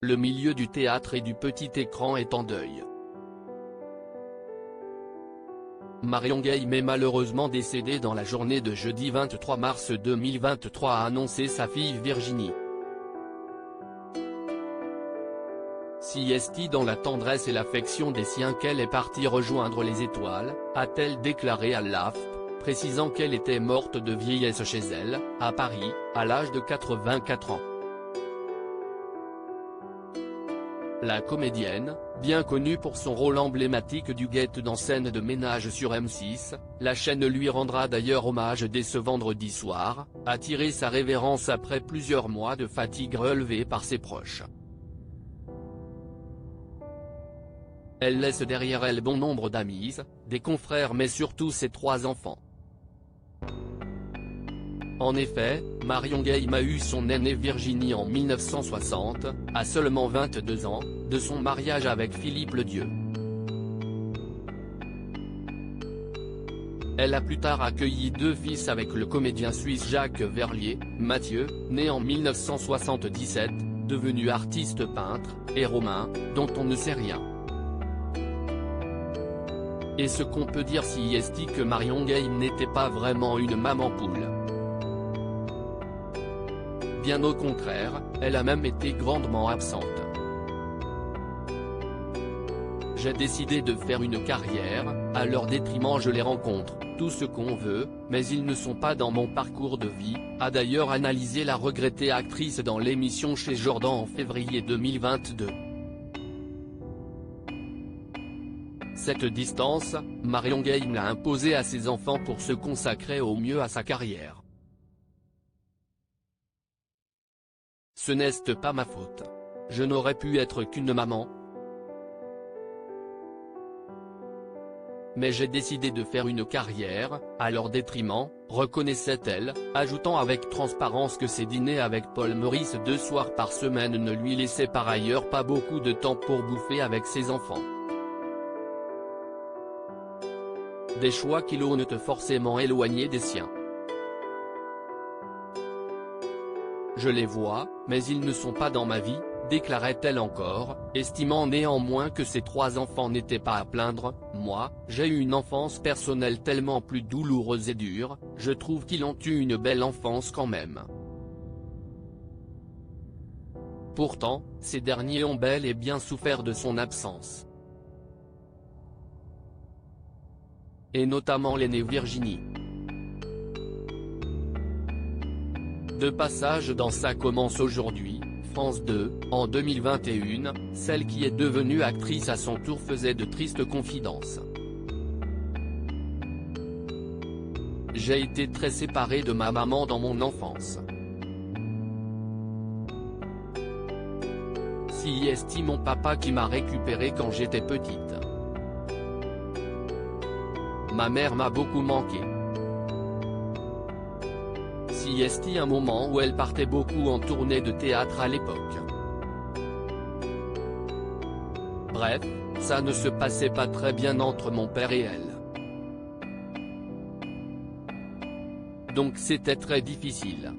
Le milieu du théâtre et du petit écran est en deuil. Marion Game est malheureusement décédée dans la journée de jeudi 23 mars 2023, a annoncé sa fille Virginie. Si est dans la tendresse et l'affection des siens qu'elle est partie rejoindre les étoiles, a-t-elle déclaré à l'AFP, précisant qu'elle était morte de vieillesse chez elle, à Paris, à l'âge de 84 ans. La comédienne, bien connue pour son rôle emblématique du guette dans Scène de ménage sur M6, la chaîne lui rendra d'ailleurs hommage dès ce vendredi soir, a tiré sa révérence après plusieurs mois de fatigue relevée par ses proches. Elle laisse derrière elle bon nombre d'amis, des confrères mais surtout ses 3 enfants. En effet, Marion Game a eu son aînée Virginie en 1960, à seulement 22 ans, de son mariage avec Philippe Ledieu. Elle a plus tard accueilli 2 fils avec le comédien suisse Jacques Verlier, Mathieu, né en 1977, devenu artiste peintre, et Romain, dont on ne sait rien. Et ce qu'on peut dire si est que Marion Game n'était pas vraiment une maman poule. Bien au contraire, elle a même été grandement absente. J'ai décidé de faire une carrière, à leur détriment je les rencontre, tout ce qu'on veut, mais ils ne sont pas dans mon parcours de vie, a d'ailleurs analysé la regrettée actrice dans l'émission Chez Jordan en février 2022. Cette distance, Marion Game l'a imposée à ses enfants pour se consacrer au mieux à sa carrière. Ce n'est pas ma faute. Je n'aurais pu être qu'une maman. Mais j'ai décidé de faire une carrière, à leur détriment, reconnaissait-elle, ajoutant avec transparence que ses dîners avec Paul Meurice 2 soirs par semaine ne lui laissaient par ailleurs pas beaucoup de temps pour bouffer avec ses enfants. Des choix qui l'ont forcément éloigné des siens. Je les vois, mais ils ne sont pas dans ma vie, déclarait-elle encore, estimant néanmoins que ses 3 enfants n'étaient pas à plaindre. Moi, j'ai eu une enfance personnelle tellement plus douloureuse et dure, je trouve qu'ils ont eu une belle enfance quand même. Pourtant, ces derniers ont bel et bien souffert de son absence. Et notamment l'aînée Virginie. De passage dans Ça commence aujourd'hui, France 2, en 2021, celle qui est devenue actrice à son tour faisait de tristes confidences. J'ai été très séparée de ma maman dans mon enfance. Si est mon papa qui m'a récupérée quand j'étais petite. Ma mère m'a beaucoup manqué. Si est un moment où elle partait beaucoup en tournée de théâtre à l'époque. Bref, ça ne se passait pas très bien entre mon père et elle. Donc c'était très difficile.